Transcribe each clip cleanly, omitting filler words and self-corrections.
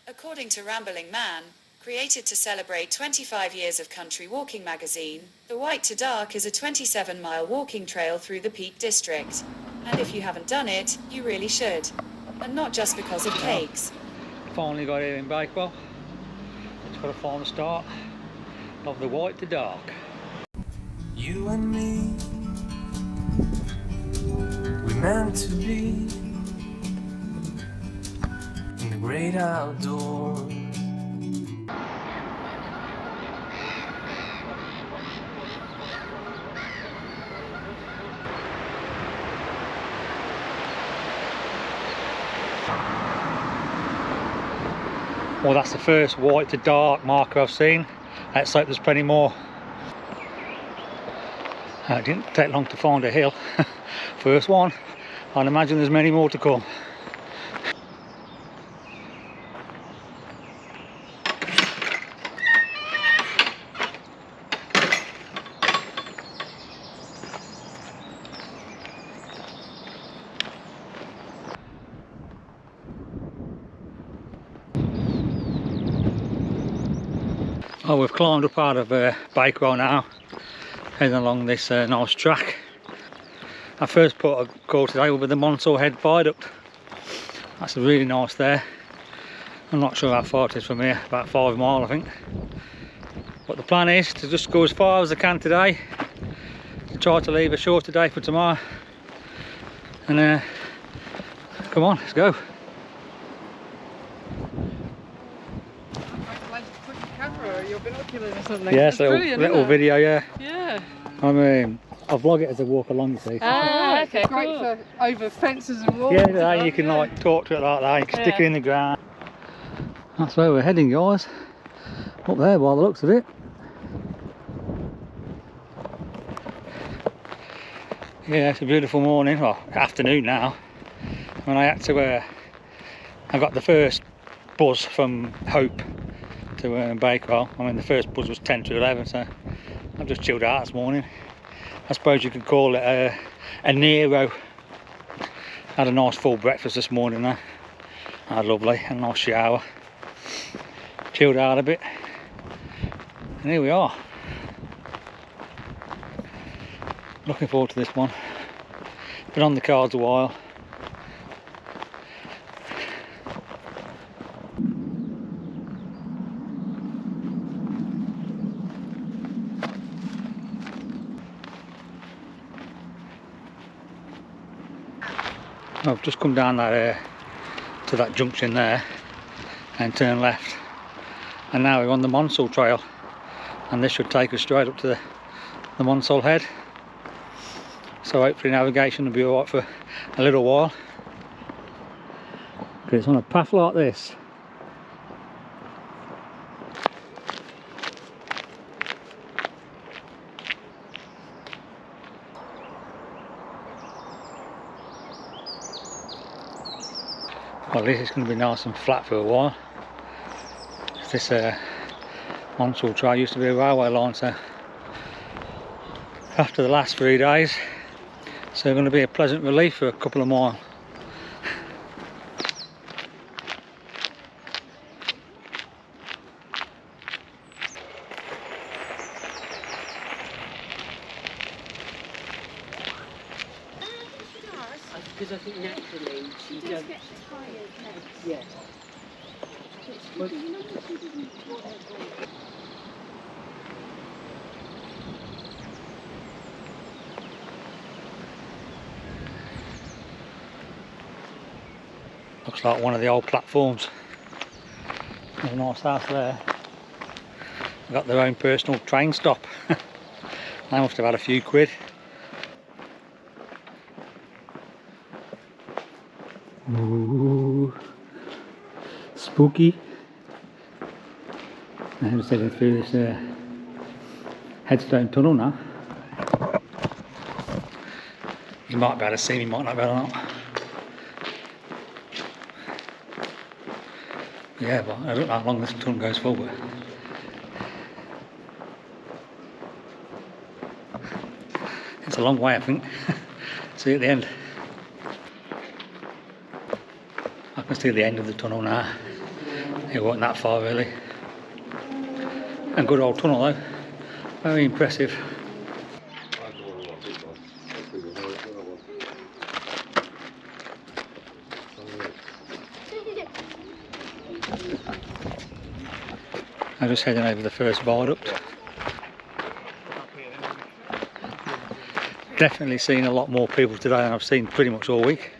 According to Rambling Man, created to celebrate 25 years of Country Walking magazine, the White to Dark is a 27-mile walking trail through the Peak District. And if you haven't done it, you really should. And not just because of cakes. Finally got here in Bakewell. Just got to find the start of the White to Dark. You and me, we meant to be in the great outdoors. Well, that's the first White to Dark marker I've seen. Let's hope there's plenty more. It didn't take long to find a hill. First one. I'd imagine there's many more to come. Oh, we've climbed up out of Bakewell now, heading along this nice track. Our first port of call today will be the Monsoon Head Viaduct. That's really nice there. I'm not sure how far it is from here, about 5 miles I think. But the plan is to just go as far as I can today, to try to leave a shorter day for tomorrow. And come on, let's go. Yes, little video, yeah. Yeah. I mean, I vlog it as I walk along, you see. Ah, okay, Great cool. for over fences and walls. Yeah, you can like talk to it like that, you can stick it in the ground. That's where we're heading, guys. Up there by the looks of it. Yeah, it's a beautiful morning, well, afternoon now. When I had to, I got the first buzz from Hope to Bakewell. I mean, the first buzz was 10 to 11, so I've just chilled out this morning. I suppose you could call it a Nero. Had a nice full breakfast this morning though. Had lovely, a nice shower. Chilled out a bit. And here we are. Looking forward to this one. Been on the cards a while. I've just come down that to that junction there and turn left, and now we're on the Monsoon trail, and this should take us straight up to the Monsoon Head, so hopefully navigation will be alright for a little while, because it's on a path like this. Well, this is going to be nice and flat for a while. This Monsoon trail used to be a railway line, so after the last 3 days, so going to be a pleasant relief for a couple of miles. Because I think naturally she does get tired. Yeah. Looks like one of the old platforms. There's a nice house there. They've got their own personal train stop. They must have had a few quid. Ooh, spooky. I'm just heading through this headstone tunnel now. You might be able to see me, might not be able to. Yeah, but I don't know how long this tunnel goes forward. It's a long way, I think. See at the end. I can see the end of the tunnel now. It wasn't that far really. And good old tunnel though. Very impressive. I'm just heading over the first viaduct. Definitely seen a lot more people today than I've seen pretty much all week.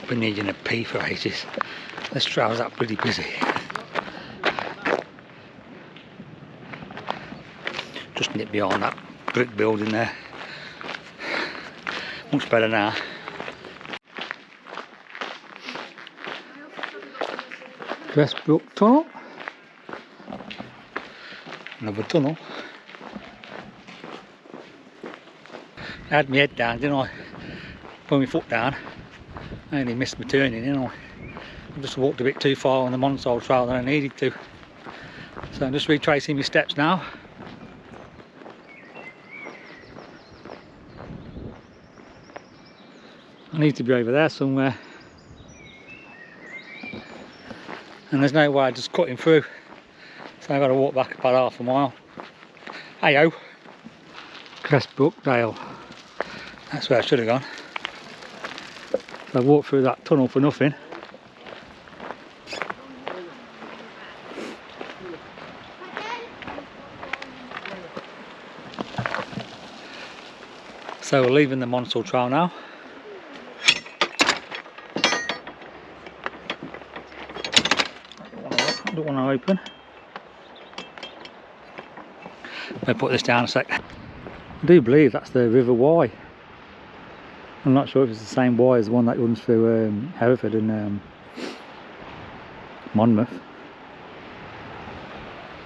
Been needing a pee for ages. This trail's that pretty busy. Just nip behind that brick building there. Much better now. Crestbuck tunnel. Another tunnel. I had my head down, didn't I? Put my foot down. I only missed my turning, didn't I? I just walked a bit too far on the monsoon trail than I needed to. So I'm just retracing my steps now. I need to be over there somewhere. And there's no way of just cutting through. So I've got to walk back about half a mile. Hey-o! Crestbuck Dale. That's where I should have gone. So I walked through that tunnel for nothing. So we're leaving the monsoon trail now. I don't want to open. I'll put this down a sec. I do believe that's the River Wye. I'm not sure if it's the same Wye as the one that runs through Hereford and Monmouth.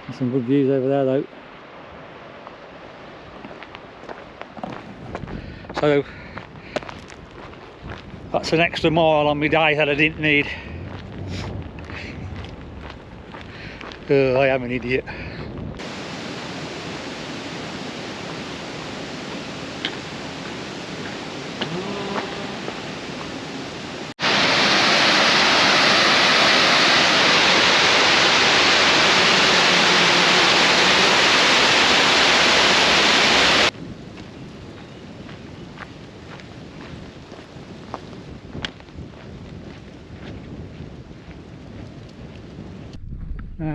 There's some good views over there though. So that's an extra mile on my day that I didn't need. I am an idiot.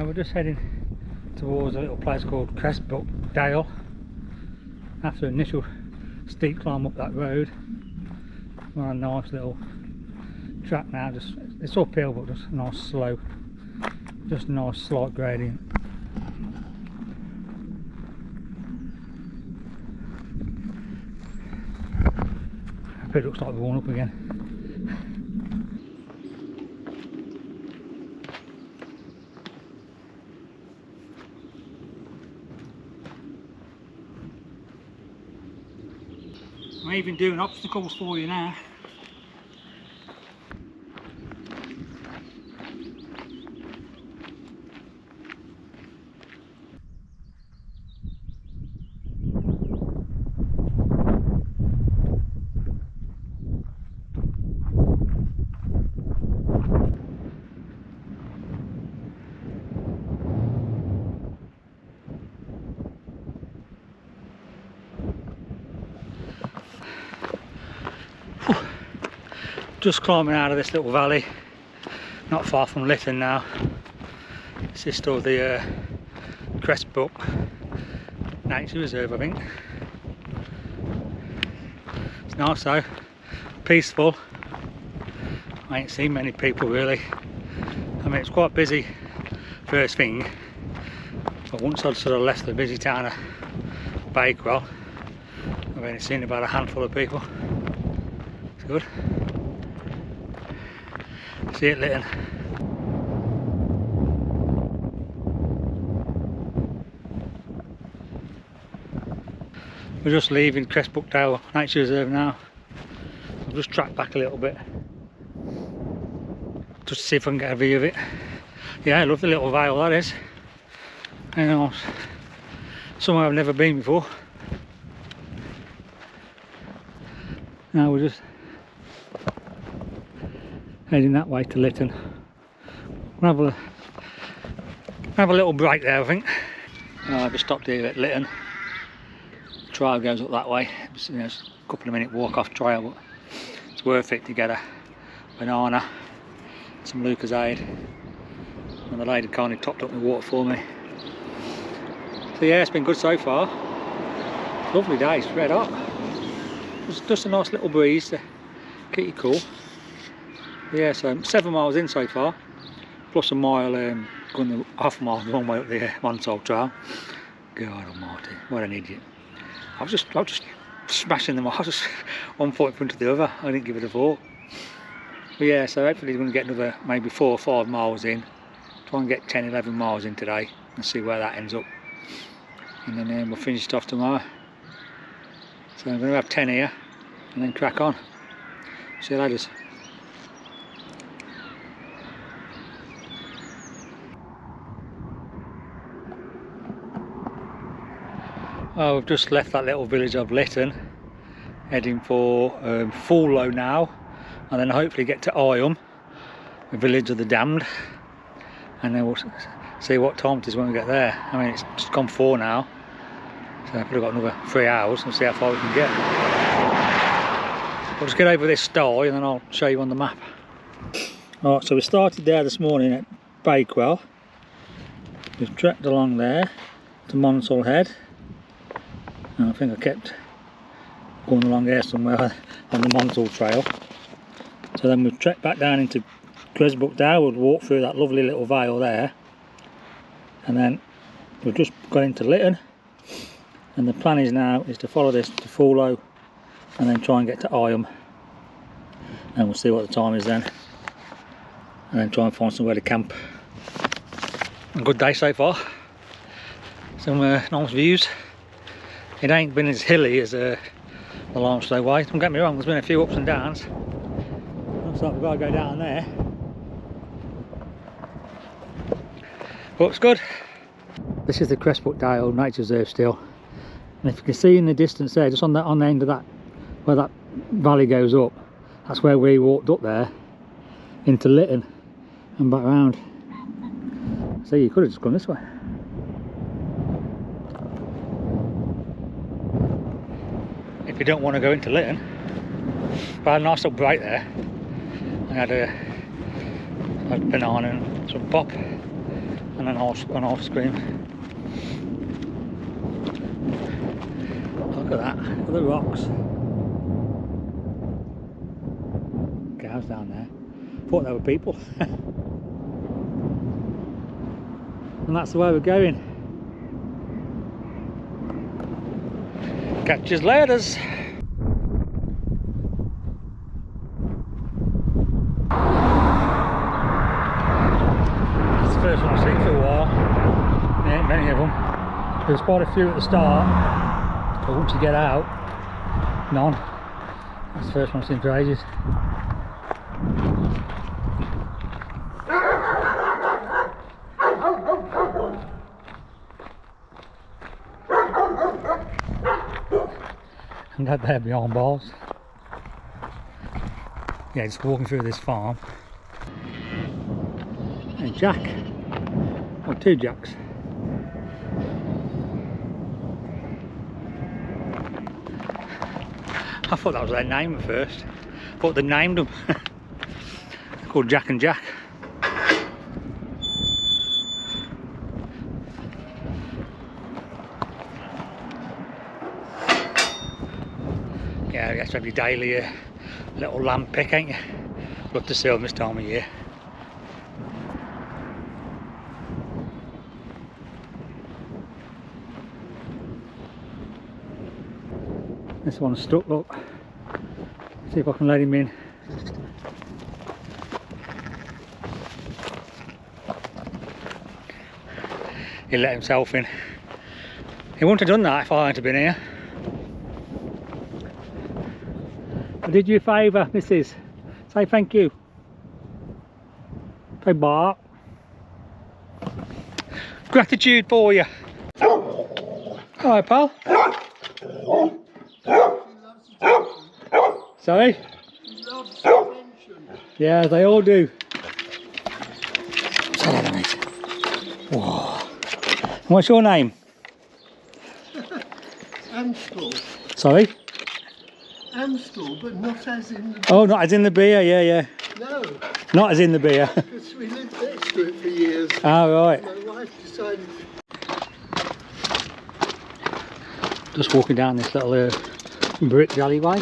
We're just heading towards a little place called Crestbuck Dale. After an initial steep climb up that road, we're on a nice little track now. Just it's uphill, but just a nice slope, just a nice slight gradient. It looks like we're going up again. I'm even doing obstacles for you now. Just climbing out of this little valley, not far from Lytton now. This is still the Crestbuck Nature Reserve, I think. It's nice though, peaceful. I ain't seen many people really. I mean, it's quite busy first thing, but once I'd sort of left the busy town of Bakewell, I've only seen about a handful of people. It's good. See it, Lytton. We're just leaving Crestbuck Dale Nature Reserve now. I'll just track back a little bit just to see if I can get a view of it. Yeah, I love the little vale that is. You know, somewhere I've never been before. Now we're just heading that way to Lytton. have a little break there, I think. I just stopped here at Lytton. The trail goes up that way. It's, you know, it's a couple of minute walk off trail, but it's worth it to get a banana, some Lucozade, and the lady kindly topped up the water for me. So yeah, it's been good so far. Lovely day, it's red hot. It's just a nice little breeze to keep you cool. Yeah, so 7 miles in so far, plus a mile, going the half mile the long way up the monsoon trail. God almighty, what an idiot. I was just smashing them. I was just one foot in front of the other. I didn't give it a thought. But yeah, so hopefully we're going to get another maybe 4 or 5 miles in. Try and get 10, 11 miles in today and see where that ends up. And then we'll finish it off tomorrow. So I'm going to have 10 here and then crack on. See you later. Oh, we've just left that little village of Lytton, heading for Fullow now, and then hopefully get to Oyam, the village of the damned, and then we'll see what time it is when we get there. I mean, it's just gone 4 now, so I've probably got another 3 hours and see how far we can get. We'll just get over this stye and then I'll show you on the map. Alright, so we started there this morning at Bakewell. We've trekked along there to Monsall Head. And I think I kept going along there somewhere on the Monsall Trail. So then we've trekked back down into crestbuck Down. We'll walk through that lovely little vale there. And then we've just got into Lytton. And the plan is now is to follow this to Fullow and then try and get to Oyam. And we'll see what the time is then. And then try and find somewhere to camp. A good day so far. Some nice views. It ain't been as hilly as the Limestone way. Don't get me wrong, there's been a few ups and downs. Looks like we've got to go down there. But it's good. This is the Crestbuck Dale Nature Reserve still. And if you can see in the distance there, just on the end of that, where that valley goes up, that's where we walked up there into Lytton and back round. So you could have just gone this way. If you don't want to go into Lytton, but I had a nice little break there. I had a banana and some pop and an ice cream. Look at that, look at the rocks. Cows down there. Thought they were people. And that's the way we're going. Catch us later. It's the first one I've seen for a while. There ain't many of them. There's quite a few at the start, but once you get out, none. That's the first one I've seen for ages. And that there behind bars. Yeah, just walking through this farm. And Jack, or 2 Jacks. I thought that was their name at first. I thought they named them. They're called Jack and Jack. Yeah, you have to have your daily little lamb pick, ain't you? Love to see them this time of year. This one's stuck, look. See if I can let him in. He let himself in. He wouldn't have done that if I hadn't been here. I did you a favour, missus. Say thank you. Say bark. Gratitude for you. Hi, pal. Sorry? Yeah, they all do. Whoa. What's your name? Amstel. Sorry? Amstel, but not as in the... Oh, not as in the beer, yeah, yeah. No, Not as in the beer. because we lived next to it for years. Oh, right. My wife decided Just walking down this little brick alleyway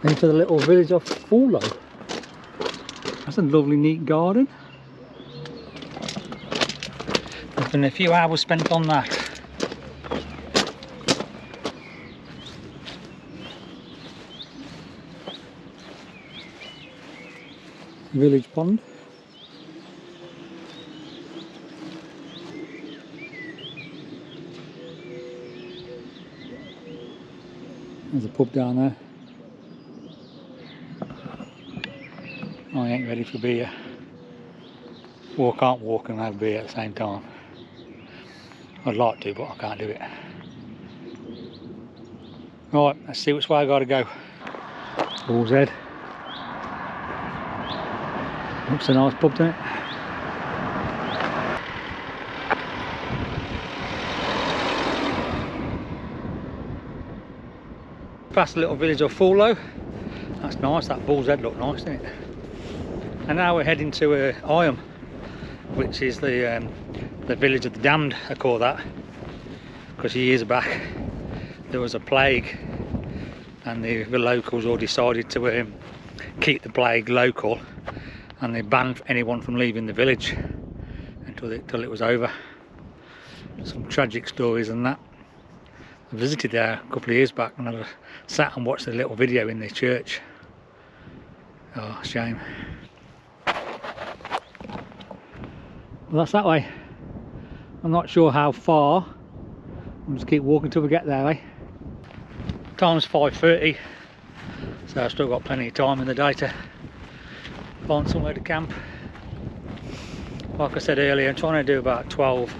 into the little village of Fullow. That's a lovely, neat garden. There's been a few hours spent on that. Village pond. There's a pub down there. I ain't ready for beer. Well, I can't walk and have beer at the same time. I'd like to, but I can't do it. Right, let's see which way I gotta go. Bull's Head. Looks a nice pub, doesn't it? Past the little village of Fullow. That's nice, that Bull's Head looked nice, didn't it? And now we're heading to Iam, which is the village of the damned, I call that. Because years back there was a plague and the locals all decided to keep the plague local, and they banned anyone from leaving the village until it was over. Some tragic stories and that. I visited there a couple of years back and I sat and watched a little video in the church. Oh, shame. Well, that's that way. I'm not sure how far. I'll just keep walking till we get there, eh? Time's 5:30, so I've still got plenty of time in the day to find somewhere to camp. Like I said earlier, I'm trying to do about 12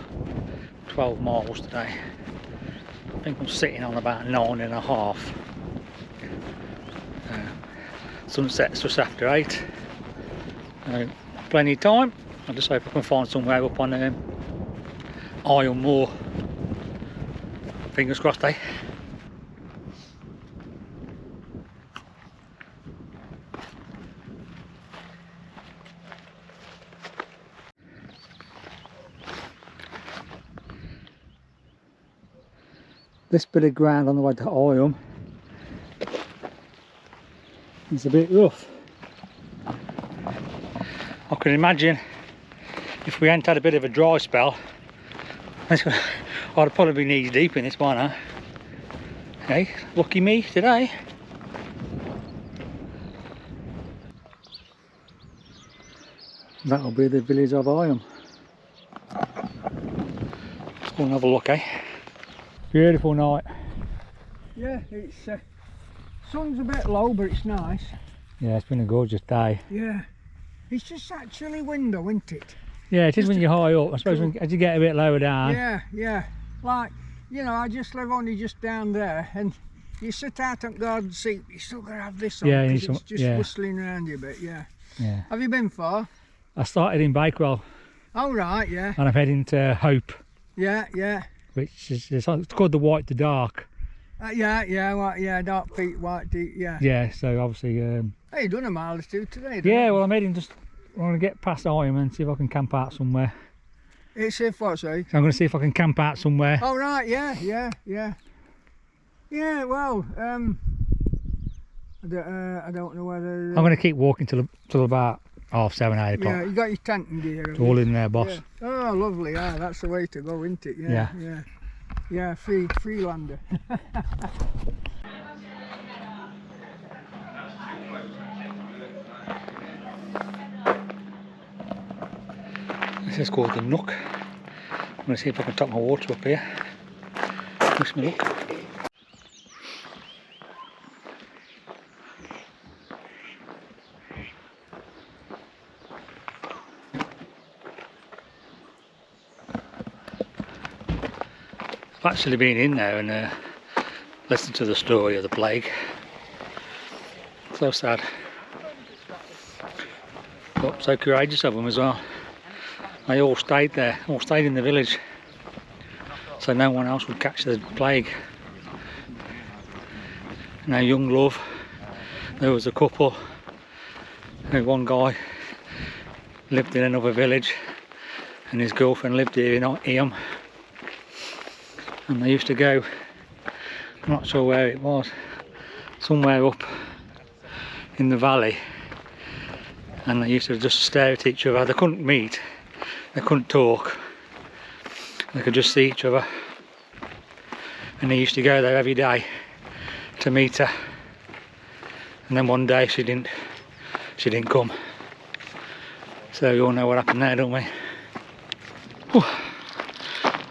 miles today. I think I'm sitting on about 9.5. Sunset's just after 8. Plenty of time. I just hope I can find somewhere up on Iron Moor. Fingers crossed, eh? This bit of ground on the way to Iam is a bit rough. I can imagine if we hadn't had a bit of a dry spell, I'd probably be knee deep in this one, huh? Hey, lucky me today. That'll be the village of Iam. Let's go and have a look, eh? Beautiful night. Yeah, it's sun's a bit low, but it's nice. Yeah, it's been a gorgeous day. Yeah, it's just that chilly window, isn't it? Yeah, it is when you're high up. I suppose as you get a bit lower down. Yeah, yeah. Like, you know, I just live only just down there, and you sit out on garden seat, you still got to have this on, Yeah, it's just whistling around you a bit, yeah. Yeah. Have you been far? I started in Bakewell. Oh, right, yeah. And I'm heading to Hope. Yeah, yeah. Which is, it's called the White to Dark. Yeah, dark feet, white deep, yeah. Yeah, so obviously... Hey, you done a mile or two today, yeah, well I'm heading just... I want to get past Iam and see if I can camp out somewhere. It's if what, sorry? So I'm going to see if I can camp out somewhere. Oh, right, yeah. Yeah, well, I don't know whether... I'm going to keep walking till about 7:30, 8 o'clock. Yeah, you got your tent and gear. It's all in there, boss. Yeah. Oh, lovely, yeah, that's the way to go, isn't it? Yeah, yeah. Yeah, freelander. This is called the Nook. I'm going to see if I can top my water up here. Wish me luck. I've actually been in there and listened to the story of the plague. So sad. But so courageous of them as well. they all stayed there, all stayed in the village, so no one else would catch the plague. And our young love, there was a couple, and one guy lived in another village and his girlfriend lived here in Eyam, and they used to go, I'm not sure where it was, somewhere up in the valley, and they used to just stare at each other. They couldn't meet, they couldn't talk, they could just see each other, and they used to go there every day to meet her. And then one day she didn't come, so you all know what happened there, don't we? Whew.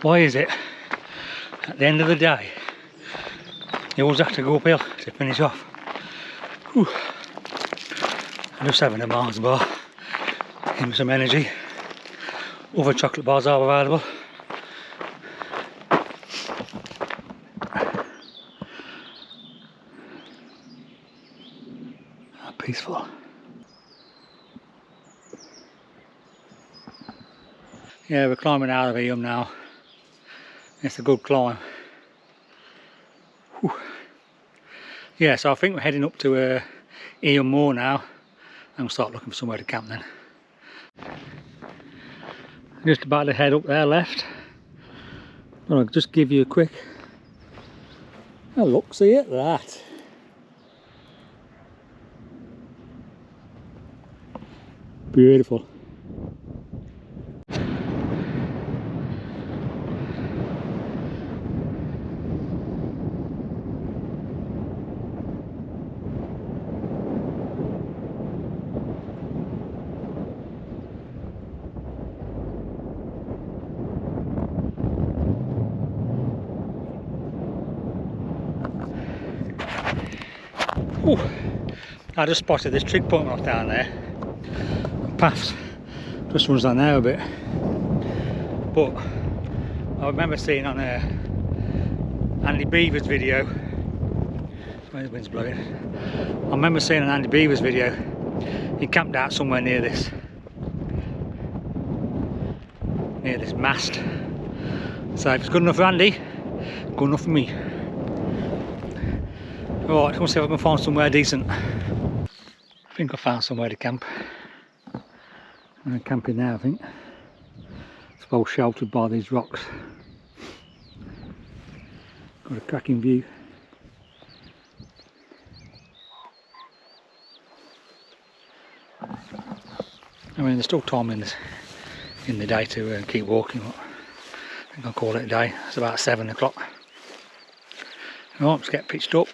Why is it at the end of the day you always have to go uphill to finish off? Whew. I'm just having a Mars bar, give me some energy. Other chocolate bars are available. How peaceful. Yeah, we're climbing out of Eyam now. It's a good climb. Whew. Yeah, so I think we're heading up to Eyam Moor now, and we'll start looking for somewhere to camp then. Just about to head up there left. I'll just give you a quick look, see at that. Beautiful. Ooh, I just spotted this trig point off down there. The path just runs down there a bit, but I remember seeing on Andy Beaver's video, where the wind's blowing, I remember seeing on Andy Beaver's video he camped out somewhere near this mast. So if it's good enough for Andy, good enough for me. Right, let's see if I can find somewhere decent. I think I found somewhere to camp. I'm camping there, I think. It's well sheltered by these rocks. Got a cracking view. I mean, there's still time in the day to keep walking, but I think I'll call it a day. It's about 7 o'clock. Right, let's get pitched up.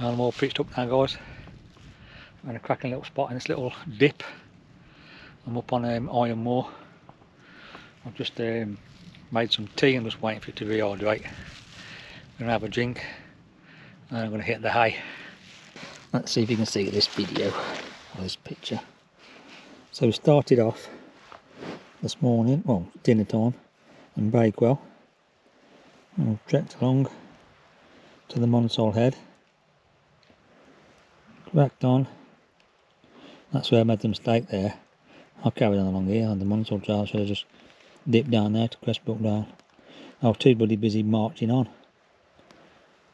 I'm all pitched up now, guys. I'm in a cracking little spot in this little dip. I'm up on Eyam Moor. I've just made some tea and just waiting for it to rehydrate. I'm going to have a drink and I'm going to hit the hay. Let's see if you can see this video or this picture. So we started off this morning, well, dinner time in Bakewell, and we've trekked along to the monsoon head. Cracked on. That's where I made the mistake there. I carried on along here on the monsoon trail, so I just dipped down there to crestbuck down. I was too bloody busy marching on.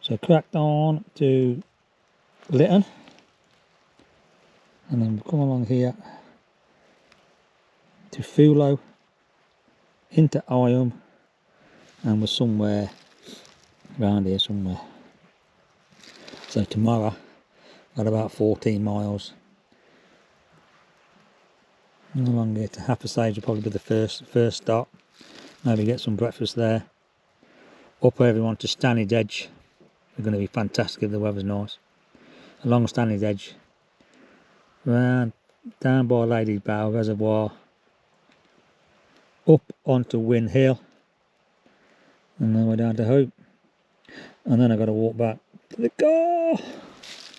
So cracked on to Lytton, and then we've come along here to Fulo, into Eyam, and we're somewhere around here somewhere. So tomorrow, at about 14 miles. And along here to Hapersage will probably be the first stop. Maybe get some breakfast there. Up everyone to Stanley's Edge. It's going to be fantastic if the weather's nice. Along Stanley's Edge, round down by Lady's Bow Reservoir, up onto Win Hill, And then we're down to Hope. And then I've got to walk back to the car.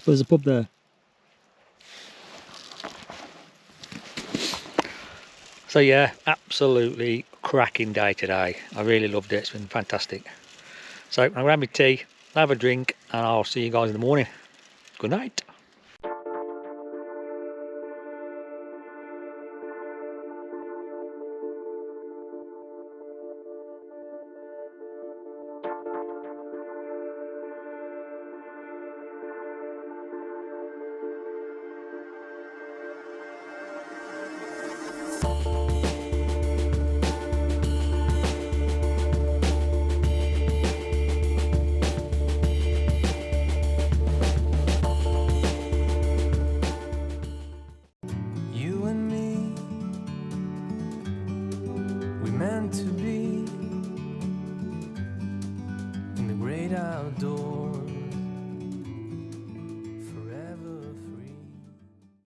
There's a pub there. So yeah, absolutely cracking day today. I really loved it. It's been fantastic. So I'm gonna have my tea, have a drink, and I'll see you guys in the morning. Good night. You and me, we meant to be in the great outdoors.